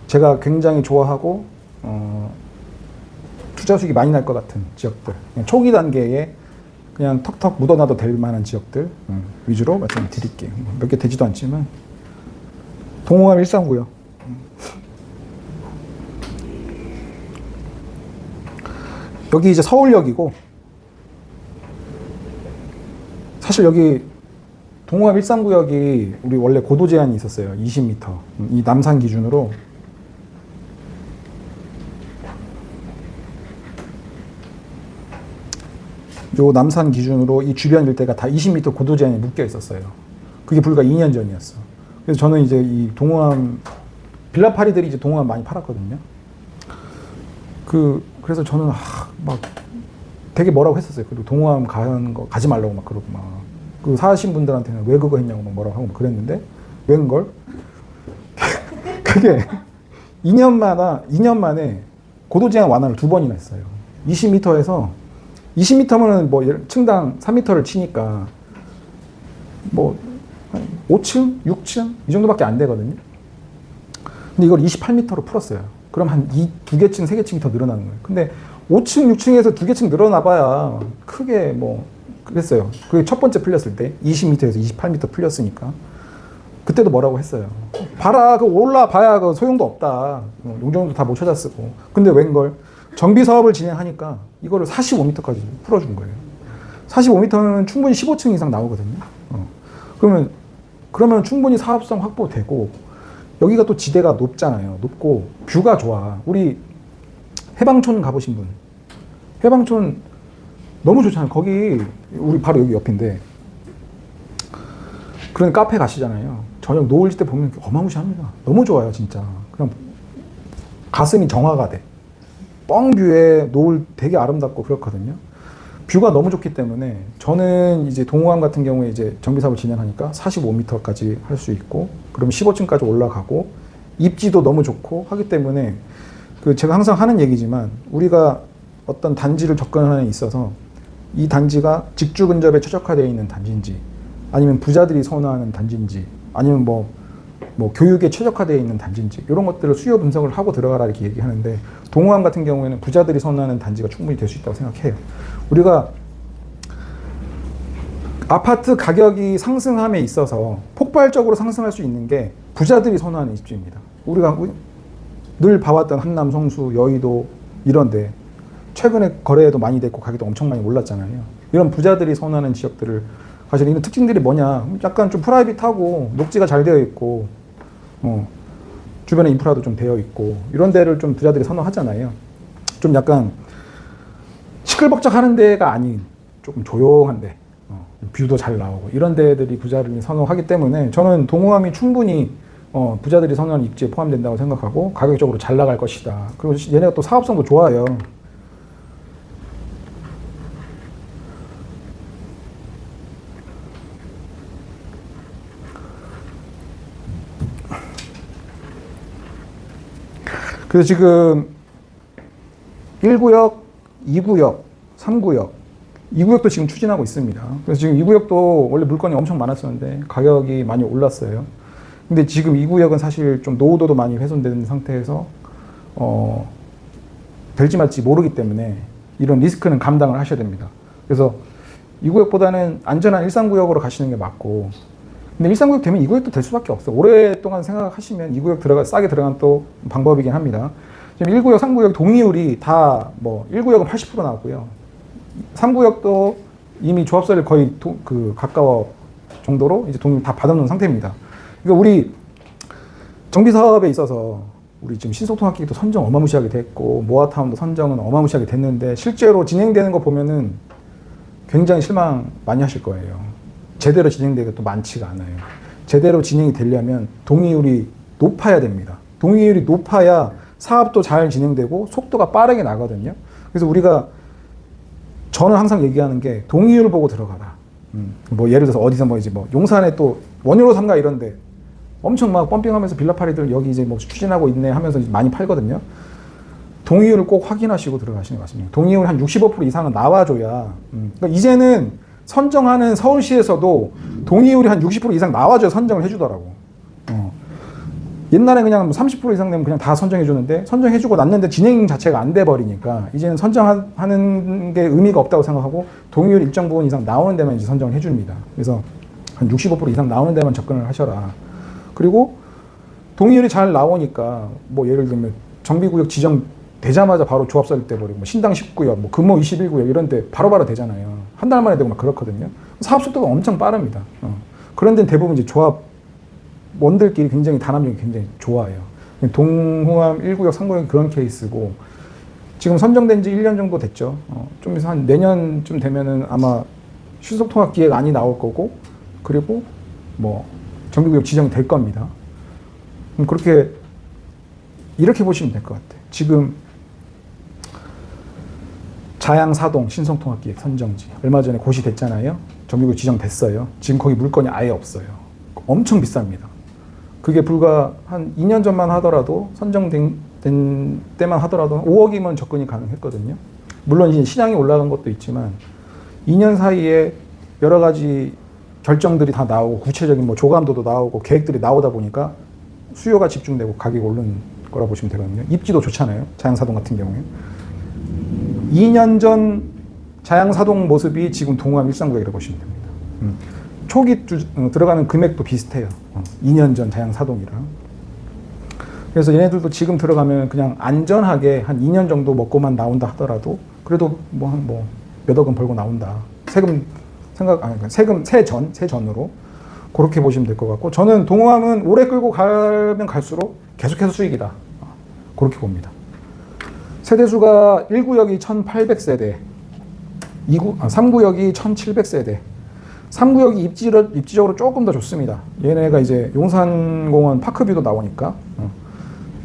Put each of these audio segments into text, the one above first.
제가 굉장히 좋아하고 투자 수익이 많이 날 것 같은 지역들, 그냥 초기 단계에 그냥 턱턱 묻어놔도 될 만한 지역들 위주로 말씀드릴게요. 몇 개 되지도 않지만 동호암 139요. 여기 이제 서울역이고, 사실 여기 동호암 139역이 우리 원래 고도 제한이 있었어요. 20m. 이 남산 기준으로. 요 남산 기준으로 이 주변 일대가 다 20m 고도 제한이 묶여 있었어요. 그게 불과 2년 전이었어. 그래서 저는 이제 이 동호암, 빌라파리들이 이제 동호암 많이 팔았거든요. 그래서 저는 막 되게 뭐라고 했었어요. 그리고 동호암 가는 거 가지 말라고 막 그러고 막. 그 사신 분들한테는 왜 그거 했냐고 막 뭐라고 하고 막 그랬는데, 웬걸? 그게 2년 만에 고도 제한 완화를 2번이나 했어요. 20m에서 20m면은 뭐 층당 3m를 치니까 뭐 5층, 6층 이 정도밖에 안 되거든요. 근데 이걸 28m로 풀었어요. 그럼 한 2개 층, 3개 층이 더 늘어나는 거예요. 근데 5층, 6층에서 2개 층 늘어나봐야 크게 뭐 그랬어요. 그게 첫 번째 풀렸을 때 20m에서 28m 풀렸으니까 그때도 뭐라고 했어요. 봐라, 그 올라봐야 그 소용도 없다. 용적률도 다 못 찾아 쓰고. 근데 웬걸? 정비 사업을 진행하니까 이거를 45m까지 풀어준 거예요. 45m는 충분히 15층 이상 나오거든요. 그러면 충분히 사업성 확보되고, 여기가 또 지대가 높잖아요. 높고 뷰가 좋아. 우리 해방촌 가보신 분, 해방촌 너무 좋잖아요. 거기 우리 바로 여기 옆인데, 그런 카페 가시잖아요. 저녁 노을 질 때 보면 어마무시합니다. 너무 좋아요, 진짜. 그냥 가슴이 정화가 돼. 뻥뷰에 노을 되게 아름답고 그렇거든요. 뷰가 너무 좋기 때문에 저는 이제 동호암 같은 경우에 이제 정비 사업을 진행하니까 45m까지 할 수 있고, 그럼 15층까지 올라가고, 입지도 너무 좋고 하기 때문에 제가 항상 하는 얘기지만, 우리가 어떤 단지를 접근하는 데 있어서 이 단지가 직주 근접에 최적화되어 있는 단지인지, 아니면 부자들이 선호하는 단지인지, 아니면 뭐 교육에 최적화되어 있는 단지인지, 이런 것들을 수요 분석을 하고 들어가라 이렇게 얘기하는데, 동호암 같은 경우에는 부자들이 선호하는 단지가 충분히 될 수 있다고 생각해요. 우리가 아파트 가격이 상승함에 있어서 폭발적으로 상승할 수 있는 게 부자들이 선호하는 입지입니다. 우리가 늘 봐왔던 한남, 성수, 여의도 이런데 최근에 거래도 많이 됐고 가격도 엄청 많이 올랐잖아요. 이런 부자들이 선호하는 지역들을, 사실 이런 특징들이 뭐냐, 약간 좀 프라이빗하고 녹지가 잘 되어 있고 주변에 인프라도 좀 되어 있고, 이런 데를 좀 부자들이 선호하잖아요. 좀 약간 시끌벅적하는 데가 아닌 조금 조용한데 뷰도 잘 나오고, 이런 데들이 부자들이 선호하기 때문에 저는 동호암이 충분히 부자들이 선호하는 입지에 포함된다고 생각하고, 가격적으로 잘 나갈 것이다. 그리고 얘네가 또 사업성도 좋아요. 그래서 지금 1구역, 2구역, 3구역, 2구역도 지금 추진하고 있습니다. 그래서 지금 2구역도 원래 물건이 엄청 많았었는데 가격이 많이 올랐어요. 근데 지금 2구역은 사실 좀 노후도도 많이 훼손된 상태에서 될지 말지 모르기 때문에 이런 리스크는 감당을 하셔야 됩니다. 그래서 2구역보다는 안전한 139구역으로 가시는 게 맞고, 근데 139구역 되면 2구역도 될 수밖에 없어요. 오랫동안 생각하시면 2구역 싸게 들어간 또 방법이긴 합니다. 지금 1구역, 3구역 동의율이 다 1구역은 80% 나왔고요. 3구역도 이미 조합설을 거의 가까워 정도로 이제 동의율 다 받아놓은 상태입니다. 그러니까 우리 정비 사업에 있어서 우리 지금 신속통합기기도 선정 어마무시하게 됐고, 모아타운도 선정은 어마무시하게 됐는데, 실제로 진행되는 거 보면은 굉장히 실망 많이 하실 거예요. 제대로 진행되기가 또 많지가 않아요. 제대로 진행이 되려면 동의율이 높아야 됩니다. 동의율이 높아야 사업도 잘 진행되고 속도가 빠르게 나거든요. 그래서 저는 항상 얘기하는 게, 동의율을 보고 들어가라. 예를 들어서 어디서 용산에 또 원효로 3가 이런데 엄청 막 펌핑하면서 빌라파리들 여기 이제 추진하고 있네 하면서 많이 팔거든요. 동의율을 꼭 확인하시고 들어가시는 것 같습니다. 동의율 한 65% 이상은 나와줘야, 그러니까 이제는 선정하는 서울시에서도 동의율이 한 60% 이상 나와줘야 선정을 해주더라고. 옛날에 그냥 30% 이상 되면 그냥 다 선정해주는데 선정해주고 났는데 진행 자체가 안 돼버리니까 이제는 선정하는 게 의미가 없다고 생각하고 동의율 일정 부분 이상 나오는 데만 이제 선정을 해줍니다. 그래서 한 65% 이상 나오는 데만 접근을 하셔라. 그리고 동의율이 잘 나오니까 뭐 예를 들면 정비구역 지정되자마자 바로 조합설 떼버리고 뭐 신당 10구역, 뭐 금호 21구역 이런 데 바로바로 되잖아요. 한 달 만에 되고 막 그렇거든요. 사업 속도가 엄청 빠릅니다. 그런 데는 대부분 이제 조합 원들끼리 굉장히 단합력이 굉장히 좋아요. 동호암 1구역, 3구역이 그런 케이스고 지금 선정된 지 1년 정도 됐죠. 좀 해서 한 내년쯤 되면은 아마 신속통합기획안이 나올 거고 그리고 뭐 정비구역 지정이 될 겁니다. 그렇게 이렇게 보시면 될 것 같아요. 지금 자양사동 신속통합기획 선정지 얼마 전에 고시됐잖아요. 정비구역 지정됐어요. 지금 거기 물건이 아예 없어요. 엄청 비쌉니다. 그게 불과 한 2년 전만 하더라도 선정된 때만 하더라도 5억이면 접근이 가능했거든요. 물론 이제 시장이 올라간 것도 있지만 2년 사이에 여러 가지 결정들이 다 나오고 구체적인 뭐 조감도도 나오고 계획들이 나오다 보니까 수요가 집중되고 가격이 오른 거라 보시면 되거든요. 입지도 좋잖아요. 자양사동 같은 경우에. 2년 전 자양사동 모습이 지금 동호암 일상구역이라고 보시면 됩니다. 초기 들어가는 금액도 비슷해요. 2년 전 자양사동이랑. 그래서 얘네들도 지금 들어가면 그냥 안전하게 한 2년 정도 먹고만 나온다 하더라도 그래도 뭐 몇 억은 벌고 나온다. 세전으로 그렇게 보시면 될 것 같고 저는 동호암은 오래 끌고 가면 갈수록 계속해서 수익이다. 그렇게 봅니다. 세대수가 1구역이 1800세대, 3구역이 1700세대. 3구역이 입지적으로 조금 더 좋습니다. 얘네가 이제 용산공원 파크뷰도 나오니까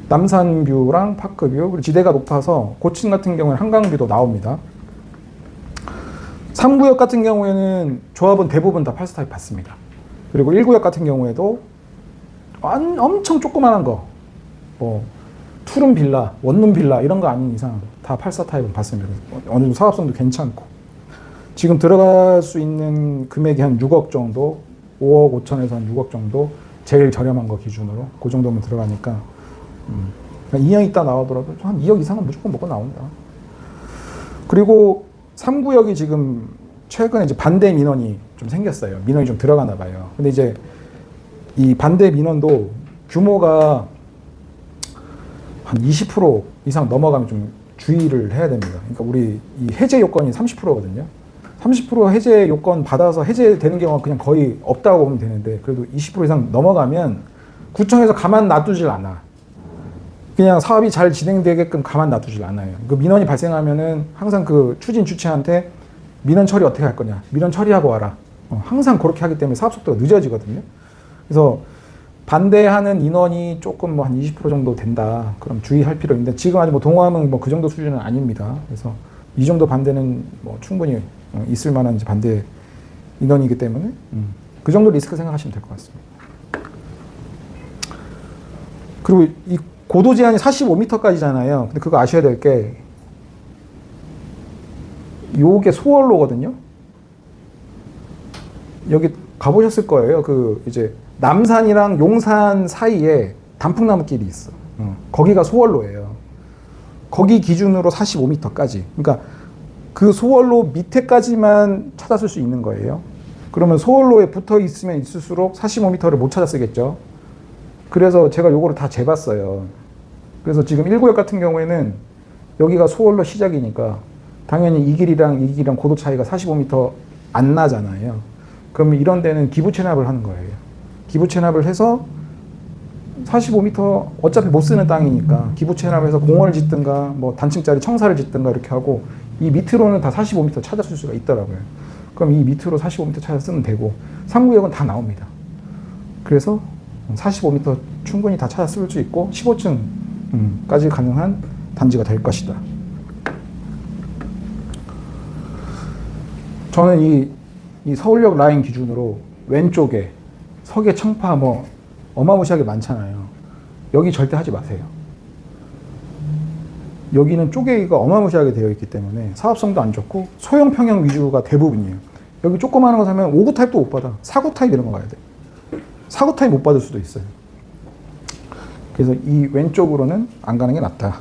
남산뷰랑 파크뷰 그리고 지대가 높아서 고층 같은 경우에는 한강뷰도 나옵니다. 3구역 같은 경우에는 조합은 대부분 다 8스타입 받습니다. 그리고 1구역 같은 경우에도 엄청 조그만한 거 뭐 투룸 빌라, 원룸 빌라 이런 거 아닌 이상 다 8사 타입은 받습니다. 어느 정도 사업성도 괜찮고 지금 들어갈 수 있는 금액이 한 6억 정도 5억 5천에서 한 6억 정도 제일 저렴한 거 기준으로 그 정도면 들어가니까 2년 있다 나오더라도 한 2억 이상은 무조건 먹고 나온다. 그리고 3구역이 지금 최근에 이제 반대 민원이 좀 생겼어요. 민원이 좀 들어가나 봐요. 근데 이제 이 반대 민원도 규모가 한 20% 이상 넘어가면 좀 주의를 해야 됩니다. 그러니까 우리 이 해제 요건이 30%거든요. 30% 해제 요건 받아서 해제되는 경우가 그냥 거의 없다고 보면 되는데 그래도 20% 이상 넘어가면 구청에서 가만 놔두질 않아. 그냥 사업이 잘 진행되게끔 가만 놔두질 않아요. 그 민원이 발생하면은 항상 그 추진 주체한테 민원 처리 어떻게 할 거냐. 민원 처리하고 와라. 항상 그렇게 하기 때문에 사업 속도가 늦어지거든요. 그래서 반대하는 인원이 조금 뭐 한 20% 정도 된다. 그럼 주의할 필요 있는데 지금 아직 뭐 동호암은 뭐 그 정도 수준은 아닙니다. 그래서 이 정도 반대는 뭐 충분히 있을 만한 이제 반대 인원이기 때문에 그 정도 리스크 생각하시면 될 것 같습니다. 그리고 이 고도 제한이 45m까지잖아요. 근데 그거 아셔야 될 게 요게 소월로거든요. 여기 가보셨을 거예요. 그 이제 남산이랑 용산 사이에 단풍나무 길이 있어. 거기가 소월로예요. 거기 기준으로 45m까지. 그러니까 그 소월로 밑에까지만 찾아 쓸 수 있는 거예요. 그러면 소월로에 붙어 있으면 있을수록 45m를 못 찾아 쓰겠죠. 그래서 제가 요거를 다 재봤어요. 그래서 지금 1구역 같은 경우에는 여기가 소월로 시작이니까 당연히 이 길이랑 고도 차이가 45m 안 나잖아요. 그러면 이런 데는 기부 체납을 하는 거예요. 기부 체납을 해서 45m 어차피 못 쓰는 땅이니까 기부 체납해서 공원을 짓든가 뭐 단층짜리 청사를 짓든가 이렇게 하고 이 밑으로는 다 45m 찾아 쓸 수가 있더라고요. 그럼 이 밑으로 45m 찾아 쓰면 되고 3구역은 다 나옵니다. 그래서 45m 충분히 다 찾아 쓸 수 있고 15층까지 가능한 단지가 될 것이다. 저는 이 서울역 라인 기준으로 왼쪽에 석계, 청파 뭐 어마무시하게 많잖아요. 여기 절대 하지 마세요. 여기는 쪼개기가 어마무시하게 되어 있기 때문에 사업성도 안 좋고 소형 평형 위주가 대부분이에요. 여기 조그마한 거 사면 5구 타입도 못 받아. 4구 타입 이런 거 가야 돼. 4구 타입 못 받을 수도 있어요. 그래서 이 왼쪽으로는 안 가는 게 낫다.